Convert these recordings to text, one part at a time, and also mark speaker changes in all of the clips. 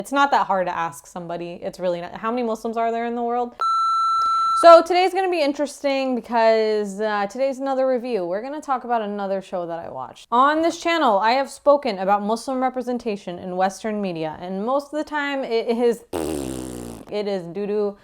Speaker 1: It's not that hard to ask somebody. It's really not. How many Muslims are there in the world? So today's gonna be interesting because today's another review. We're gonna talk about another show that I watched. On this channel, I have spoken about Muslim representation in Western media, and most of the time it is doo-doo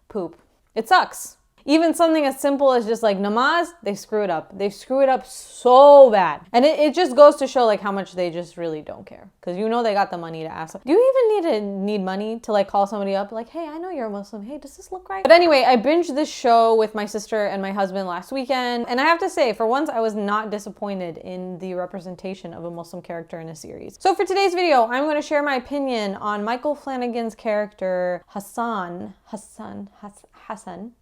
Speaker 1: poop. It sucks. Even something as simple as just like namaz, they screw it up. They screw it up so bad. And it just goes to show like how much they just really don't care. Because you know they got the money to ask. Do you even need money to like call somebody up like, hey, I know you're a Muslim. Hey, does this look right? But anyway, I binged this show with my sister and my husband last weekend. And I have to say, for once, I was not disappointed in the representation of a Muslim character in a series. So for today's video, I'm going to share my opinion on Michael Flanagan's character, Hassan,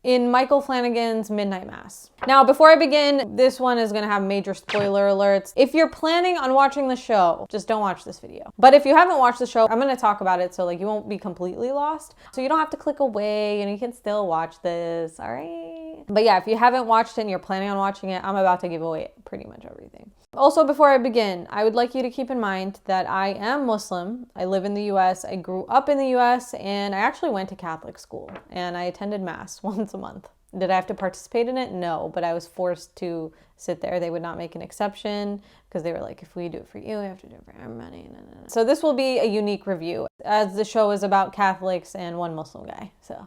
Speaker 1: in Michael Flanagan's Midnight Mass. Now, before I begin, this one is gonna have major spoiler alerts. If you're planning on watching the show, just don't watch this video. But if you haven't watched the show, I'm gonna talk about it so like you won't be completely lost. So you don't have to click away and you can still watch this, all right? But yeah, if you haven't watched it and you're planning on watching it, I'm about to give away pretty much everything. Also, before I begin, I would like you to keep in mind that I am Muslim. I live in the US, I grew up in the US, and I actually went to Catholic school and I attended Mass once a month. Did I have to participate in it? No, but I was forced to sit there. They would not make an exception because they were like, if we do it for you, we have to do it for everybody. So this will be a unique review as the show is about Catholics and one Muslim guy. So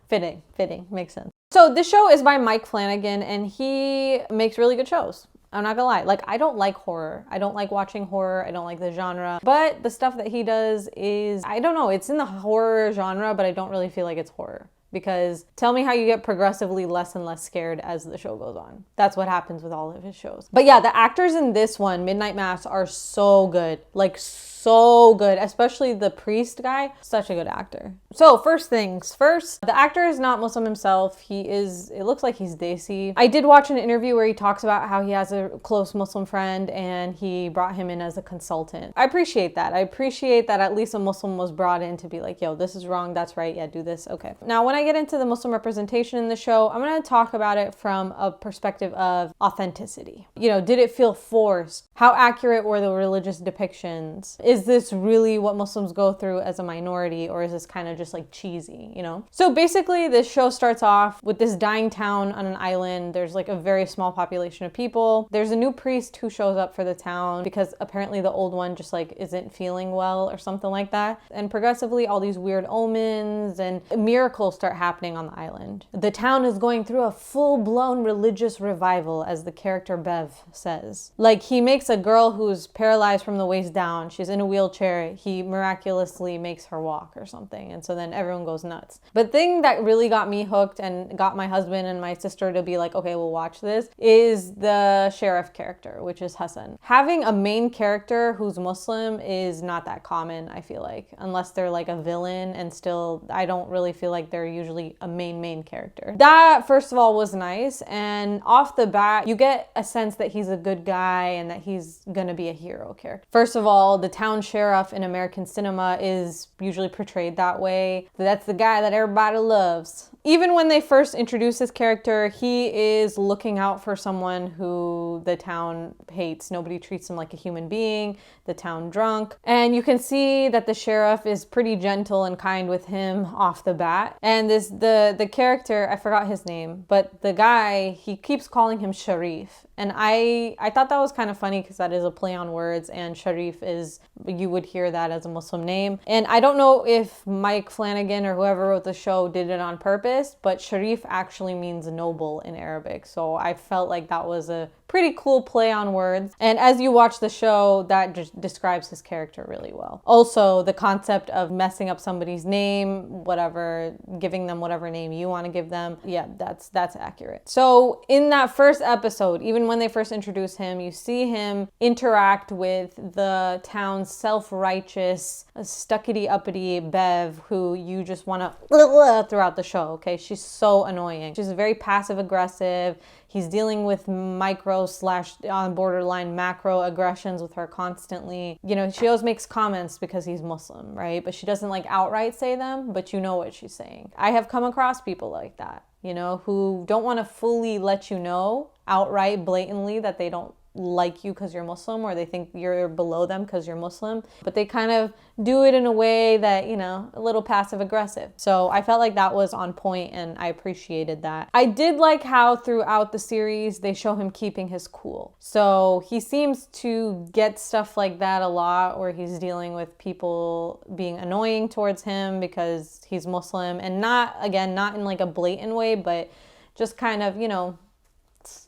Speaker 1: fitting, makes sense. So this show is by Mike Flanagan and he makes really good shows. I'm not gonna lie, like I don't like horror. I don't like watching horror. I don't like the genre, but the stuff that he does is, I don't know, it's in the horror genre, but I don't really feel like it's horror. Because tell me how you get progressively less and less scared as the show goes on. That's what happens with all of his shows. But yeah, the actors in this one, Midnight Mass, are so good. Like so good, especially the priest guy, such a good actor. So first things first, the actor is not Muslim himself. It looks like he's Desi. I did watch an interview where he talks about how he has a close Muslim friend and he brought him in as a consultant. I appreciate that. I appreciate that at least a Muslim was brought in to be like, yo, this is wrong, that's right, yeah, do this, okay. Now, when I get into the Muslim representation in the show, I'm gonna talk about it from a perspective of authenticity. You know, did it feel forced? How accurate were the religious depictions? Is this really what Muslims go through as a minority, or is this kind of just like cheesy, you know? So basically this show starts off with this dying town on an island. There's like a very small population of people. There's a new priest who shows up for the town because apparently the old one just like isn't feeling well or something like that. And progressively all these weird omens and miracles start happening on the island. The town is going through a full-blown religious revival, as the character Bev says. Like he makes a girl who's paralyzed from the waist down. She's in a wheelchair. He miraculously makes her walk or something. And so then everyone goes nuts. But the thing that really got me hooked and got my husband and my sister to be like, okay, we'll watch this, is the sheriff character, which is Hassan. Having a main character who's Muslim is not that common, I feel like, unless they're like a villain, and still, I don't really feel like they're usually a main character. That, first of all, was nice, and off the bat, you get a sense that he's a good guy and that he's gonna be a hero character. First of all, the town sheriff in American cinema is usually portrayed that way. That's the guy that everybody loves. Even when they first introduce his character, he is looking out for someone who the town hates. Nobody treats him like a human being, the town drunk. And you can see that the sheriff is pretty gentle and kind with him off the bat. And the character, I forgot his name, but the guy, he keeps calling him Sharif. And I thought that was kind of funny because that is a play on words, and Sharif is, you would hear that as a Muslim name. And I don't know if Mike Flanagan or whoever wrote the show did it on purpose, but Sharif actually means noble in Arabic. So I felt like that was a pretty cool play on words. And as you watch the show, that just describes his character really well. Also, the concept of messing up somebody's name, whatever, giving them whatever name you want to give them, yeah, that's accurate. So in that first episode, even when they first introduce him, you see him interact with the town's self-righteous, stuckity-uppity Bev, who you just want to throughout the show, okay? She's so annoying. She's very passive-aggressive. He's dealing with micro / on borderline macro aggressions with her constantly. You know, she always makes comments because he's Muslim, right? But she doesn't like outright say them, but you know what she's saying. I have come across people like that, you know, who don't want to fully let you know outright, blatantly, that they don't like you because you're Muslim, or they think you're below them because you're Muslim, but they kind of do it in a way that, you know, a little passive aggressive. So I felt like that was on point and I appreciated that. I did like how throughout the series they show him keeping his cool. So he seems to get stuff like that a lot, where he's dealing with people being annoying towards him because he's Muslim, and not in like a blatant way, but just kind of, you know,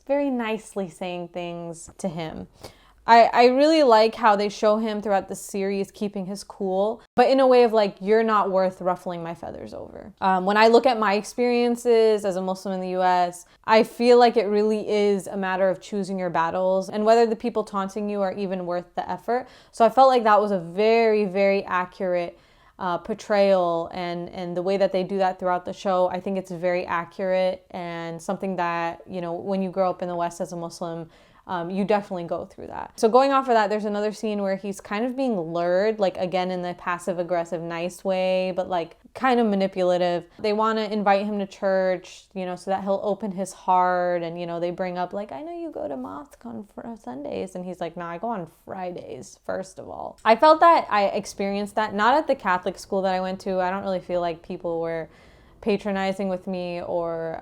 Speaker 1: very nicely saying things to him. I really like how they show him throughout the series keeping his cool, but in a way of like, you're not worth ruffling my feathers over. When I look at my experiences as a Muslim in the US, I feel like it really is a matter of choosing your battles and whether the people taunting you are even worth the effort. So I felt like that was a very, very accurate portrayal, and the way that they do that throughout the show, I think it's very accurate and something that, you know, when you grow up in the West as a Muslim, you definitely go through that. So going off of that, there's another scene where he's kind of being lured, like again in the passive aggressive nice way, but like kind of manipulative. They want to invite him to church, you know, so that he'll open his heart, and you know, they bring up like, I know you go to mosque on Sundays, and he's like, no, I go on Fridays, first of all. I felt that I experienced that, not at the Catholic school that I went to. I don't really feel like people were patronizing with me, or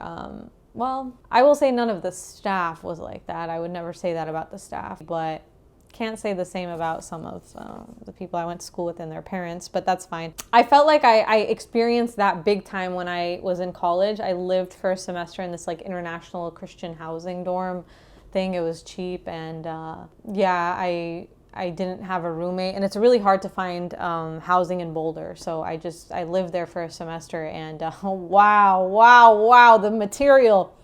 Speaker 1: well, I will say none of the staff was like that. I would never say that about the staff, but can't say the same about some of the people I went to school with and their parents, but that's fine. I felt like I experienced that big time when I was in college. I lived for a semester in this like international Christian housing dorm thing. It was cheap, and yeah, I didn't have a roommate, and it's really hard to find housing in Boulder. So I lived there for a semester, and wow, the material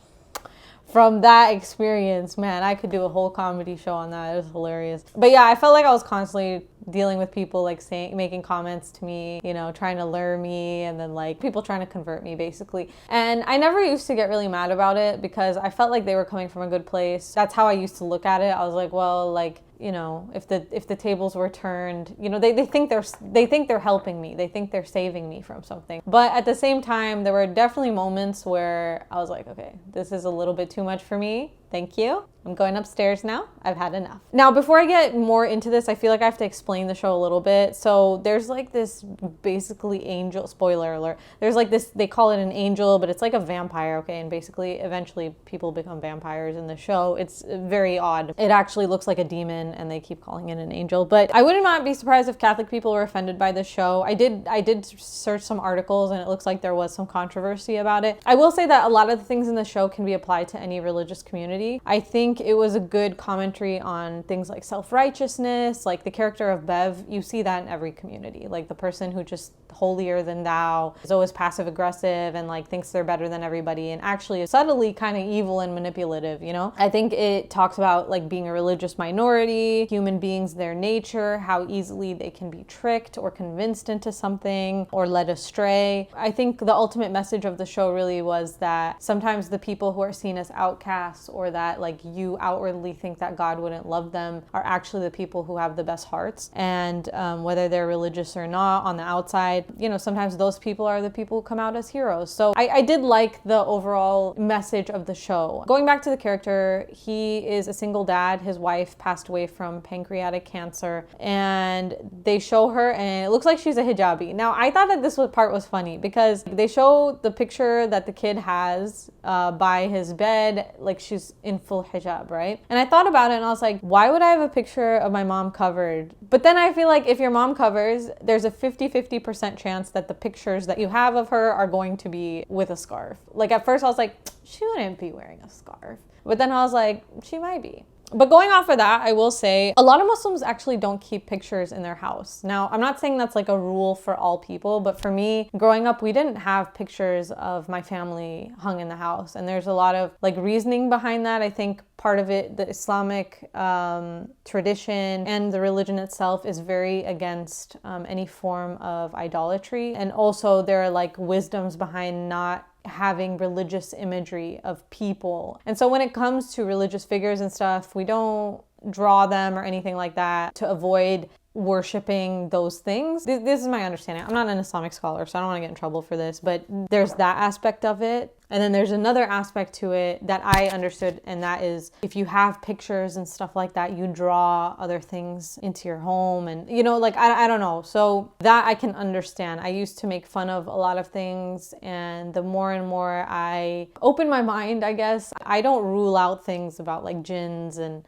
Speaker 1: from that experience, man, I could do a whole comedy show on that. It was hilarious. But yeah, I felt like I was constantly dealing with people like making comments to me, you know, trying to lure me, and then like people trying to convert me basically. And I never used to get really mad about it because I felt like they were coming from a good place. That's how I used to look at it. I was like, well, like, you know, if the tables were turned, you know, they think they're helping me. They think they're saving me from something. But at the same time, there were definitely moments where I was like, okay, this is a little bit too much for me. Thank you. I'm going upstairs now. I've had enough. Now, before I get more into this, I feel like I have to explain the show a little bit. So there's like this basically angel, spoiler alert. There's like this, they call it an angel, but it's like a vampire, okay? And basically, eventually people become vampires in the show. It's very odd. It actually looks like a demon, and they keep calling it an angel. But I would not be surprised if Catholic people were offended by this show. I did search some articles, and it looks like there was some controversy about it. I will say that a lot of the things in the show can be applied to any religious community. I think it was a good commentary on things like self-righteousness, like the character of Bev. You see that in every community, like the person who just holier than thou is always passive aggressive and like thinks they're better than everybody, and actually is subtly kind of evil and manipulative, you know? I think it talks about like being a religious minority, human beings, their nature, how easily they can be tricked or convinced into something or led astray. I think the ultimate message of the show really was that sometimes the people who are seen as outcasts, or that like you outwardly think that God wouldn't love them, are actually the people who have the best hearts. And whether they're religious or not, on the outside, you know, sometimes those people are the people who come out as heroes. So I did like the overall message of the show. Going back to the character, he is a single dad. His wife passed away from pancreatic cancer, and they show her, and it looks like she's a hijabi. Now, I thought that this part was funny because they show the picture that the kid has by his bed, like she's in full hijab, right? And I thought about it, and I was like, why would I have a picture of my mom covered? But then I feel like if your mom covers, there's a 50% chance that the pictures that you have of her are going to be with a scarf. Like at first I was like, she wouldn't be wearing a scarf. But then I was like, she might be. But going off of that, I will say a lot of Muslims actually don't keep pictures in their house. Now, I'm not saying that's like a rule for all people, but for me, growing up, we didn't have pictures of my family hung in the house. And there's a lot of like reasoning behind that. I think part of it, the Islamic tradition and the religion itself is very against any form of idolatry. And also there are like wisdoms behind not having religious imagery of people. And so when it comes to religious figures and stuff, we don't draw them or anything like that to avoid worshiping those things. This is my understanding. I'm not an Islamic scholar, so I don't want to get in trouble for this, but there's that aspect of it. And then there's another aspect to it that I understood, and that is if you have pictures and stuff like that, you draw other things into your home, and like I don't know. So that I can understand. I used to make fun of a lot of things, and the more and more I open my mind, I guess, I don't rule out things about like jinns and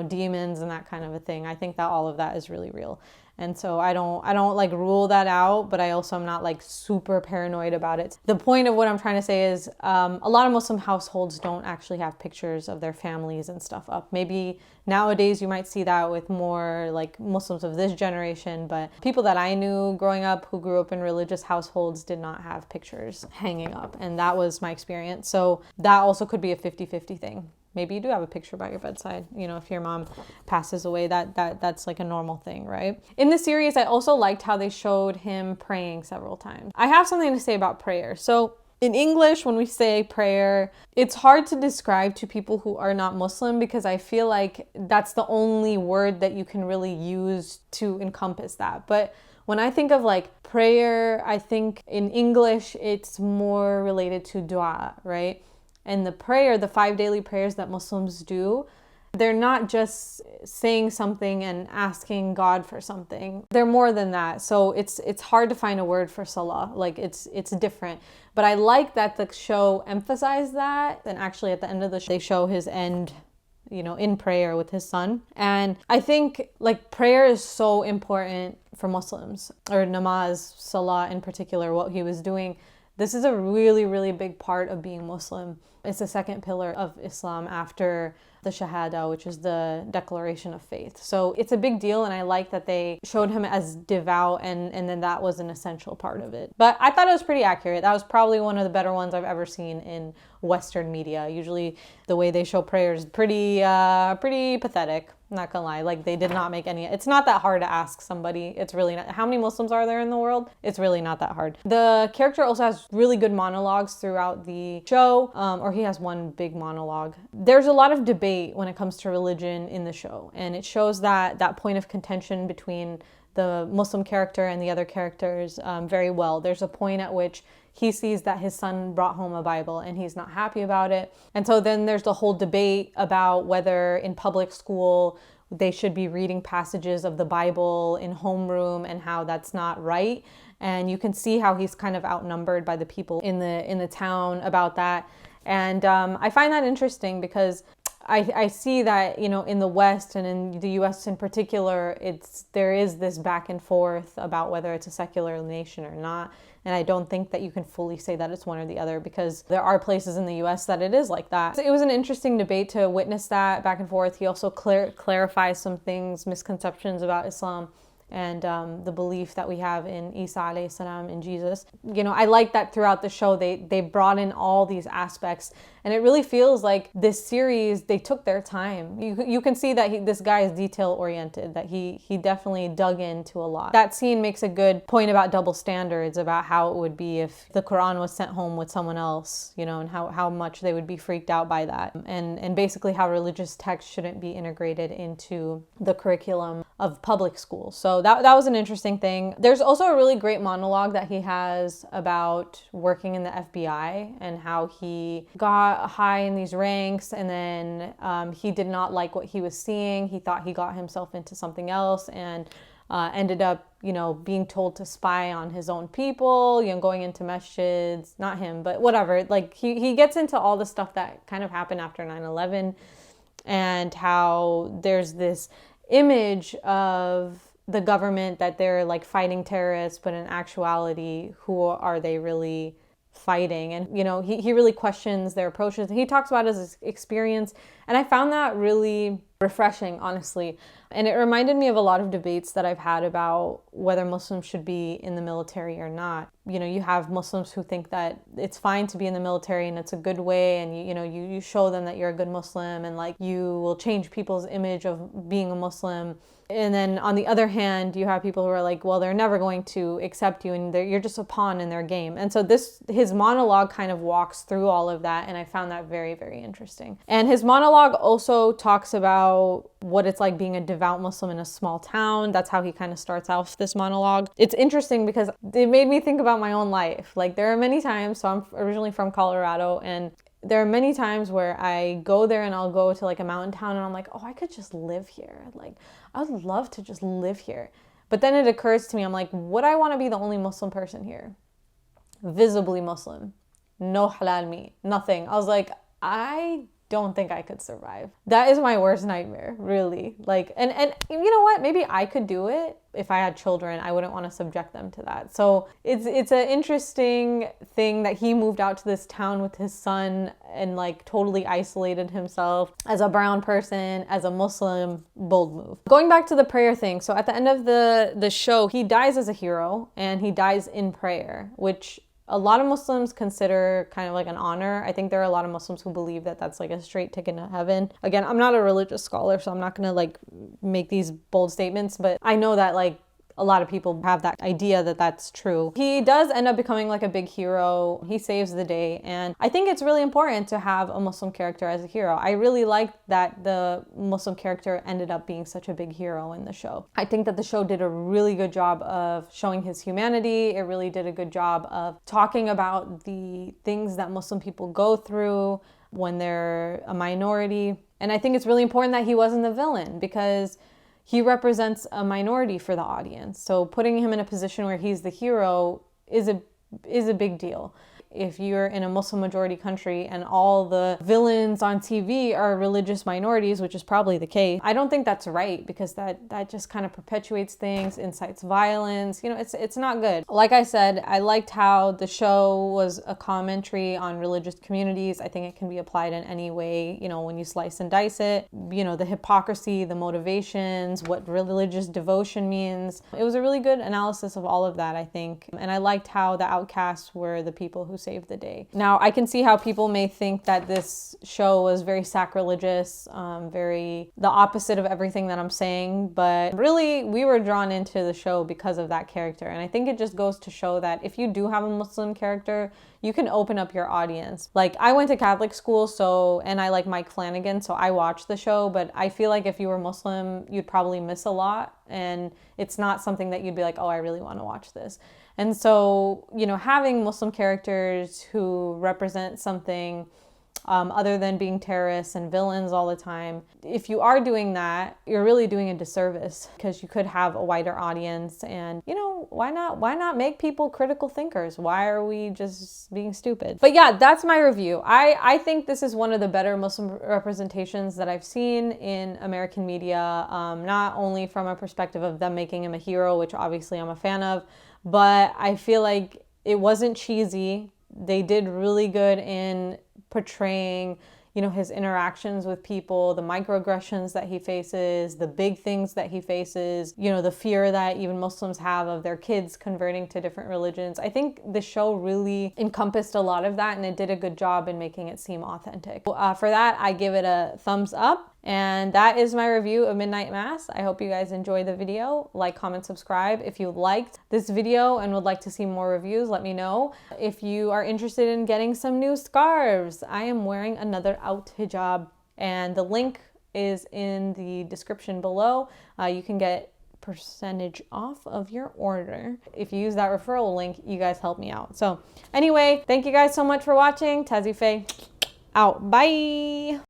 Speaker 1: demons and that kind of a thing. I think that all of that is really real. And so I don't like rule that out, but I also am not like super paranoid about it. The point of what I'm trying to say is a lot of Muslim households don't actually have pictures of their families and stuff up. Maybe nowadays you might see that with more like Muslims of this generation, but people that I knew growing up who grew up in religious households did not have pictures hanging up. And that was my experience. So that also could be a 50-50 thing. Maybe you do have a picture by your bedside. If your mom passes away, that's like a normal thing, right? In the series, I also liked how they showed him praying several times. I have something to say about prayer. So in English, when we say prayer, it's hard to describe to people who are not Muslim because I feel like that's the only word that you can really use to encompass that. But when I think of like prayer, I think in English, it's more related to dua, right? And the prayer, the 5 daily prayers that Muslims do, they're not just saying something and asking God for something. They're more than that. So it's hard to find a word for salah. Like it's different. But I like that the show emphasized that. And actually at the end of the show, they show his end, in prayer with his son. And I think like prayer is so important for Muslims, or namaz, salah in particular, what he was doing. This is a really, really big part of being Muslim. It's the second pillar of Islam after the Shahada, which is the declaration of faith. So it's a big deal, and I like that they showed him as devout, and then that was an essential part of it. But I thought it was pretty accurate. That was probably one of the better ones I've ever seen in Western media. Usually the way they show prayers is pretty pathetic. I'm not gonna lie, like they did not make any. It's not that hard to ask somebody. It's really not. How many Muslims are there in the world? It's really not that hard. The character also has really good monologues throughout the show, or he has one big monologue. There's a lot of debate when it comes to religion in the show, and it shows that point of contention between the Muslim character and the other characters very well. There's a point at which he sees that his son brought home a Bible and he's not happy about it. And so then there's the whole debate about whether in public school they should be reading passages of the Bible in homeroom and how that's not right. And you can see how he's kind of outnumbered by the people in the town about that. And I find that interesting because I see that, in the West and in the US in particular, there is this back and forth about whether it's a secular nation or not. And I don't think that you can fully say that it's one or the other because there are places in the US that it is like that. So it was an interesting debate to witness that back and forth. He also clarifies some things, misconceptions about Islam and the belief that we have in Isa alayhi salam, in Jesus. I like that throughout the show they brought in all these aspects, and it really feels like this series, they took their time. You can see that this guy is detail oriented, that he definitely dug into a lot. That scene makes a good point about double standards, about how it would be if the Quran was sent home with someone else, and how much they would be freaked out by that, and basically how religious text shouldn't be integrated into the curriculum of public school. So that was an interesting thing. There's also a really great monologue that he has about working in the FBI and how he got high in these ranks, and then he did not like what he was seeing. He thought he got himself into something else and ended up, being told to spy on his own people, going into masjids, not him, but whatever. Like he gets into all the stuff that kind of happened after 9/11 and how there's this image of the government that they're like fighting terrorists, but in actuality, who are they really fighting? And he really questions their approaches. He talks about his experience, and I found that really refreshing, honestly. And it reminded me of a lot of debates that I've had about whether Muslims should be in the military or not. You have Muslims who think that it's fine to be in the military and it's a good way, and you show them that you're a good Muslim and like you will change people's image of being a Muslim. And then on the other hand, you have people who are like, well, they're never going to accept you and you're just a pawn in their game. And so his monologue kind of walks through all of that. And I found that very, very interesting. And his monologue also talks about what it's like being a devout Muslim in a small town. That's how he kind of starts off this monologue. It's interesting because it made me think about my own life. Like there are many times, so I'm originally from Colorado, and there are many times where I go there and I'll go to like a mountain town and I'm like, oh, I could just live here. Like, I would love to just live here. But then it occurs to me, I'm like, would I want to be the only Muslim person here? Visibly Muslim. No halal meat. Nothing. I was like, I don't think I could survive. That is my worst nightmare, really. Like, and you know what? Maybe I could do it. If I had children, I wouldn't want to subject them to that. So it's an interesting thing that he moved out to this town with his son and like totally isolated himself as a brown person, as a Muslim. Bold move. Going back to the prayer thing. So at the end of the show, he dies as a hero and he dies in prayer, which a lot of Muslims consider kind of like an honor. I think there are a lot of Muslims who believe that that's like a straight ticket to heaven. Again, I'm not a religious scholar, so I'm not going to like make these bold statements, but I know that like a lot of people have that idea that that's true. He does end up becoming like a big hero. He saves the day. And I think it's really important to have a Muslim character as a hero. I really liked that the Muslim character ended up being such a big hero in the show. I think that the show did a really good job of showing his humanity. It really did a good job of talking about the things that Muslim people go through when they're a minority. And I think it's really important that he wasn't the villain because he represents a minority for the audience. So putting him in a position where he's the hero is a big deal. If you're in a Muslim majority country and all the villains on TV are religious minorities, which is probably the case, I don't think that's right because that just kind of perpetuates things, incites violence. You know, it's not good. Like I said, I liked how the show was a commentary on religious communities. I think it can be applied in any way, you know, when you slice and dice it. You know, the hypocrisy, the motivations, what religious devotion means. It was a really good analysis of all of that, I think. And I liked how the outcasts were the people who saved the day. Now, I can see how people may think that this show was very sacrilegious, very the opposite of everything that I'm saying, but really we were drawn into the show because of that character. And I think it just goes to show that if you do have a Muslim character, you can open up your audience. Like I went to Catholic school, and I like Mike Flanagan, so I watched the show, but I feel like if you were Muslim, you'd probably miss a lot. And it's not something that you'd be like, oh, I really want to watch this. And so, you know, having Muslim characters who represent something other than being terrorists and villains all the time, if you are doing that, you're really doing a disservice because you could have a wider audience. And, you know, why not make people critical thinkers? Why are we just being stupid? But yeah, that's my review. I think this is one of the better Muslim representations that I've seen in American media, not only from a perspective of them making him a hero, which obviously I'm a fan of, but I feel like it wasn't cheesy. They did really good in portraying, you know, his interactions with people, the microaggressions that he faces, the big things that he faces, you know, the fear that even Muslims have of their kids converting to different religions. I think the show really encompassed a lot of that, and it did a good job in making it seem authentic. For that, I give it a thumbs up. And that is my review of Midnight Mass. I hope you guys enjoyed the video. Like, comment, subscribe. If you liked this video and would like to see more reviews, let me know. If you are interested in getting some new scarves, I am wearing another out hijab, and the link is in the description below. You can get percentage off of your order. If you use that referral link, you guys help me out. So anyway, thank you guys so much for watching. TazzyPhe out. Bye.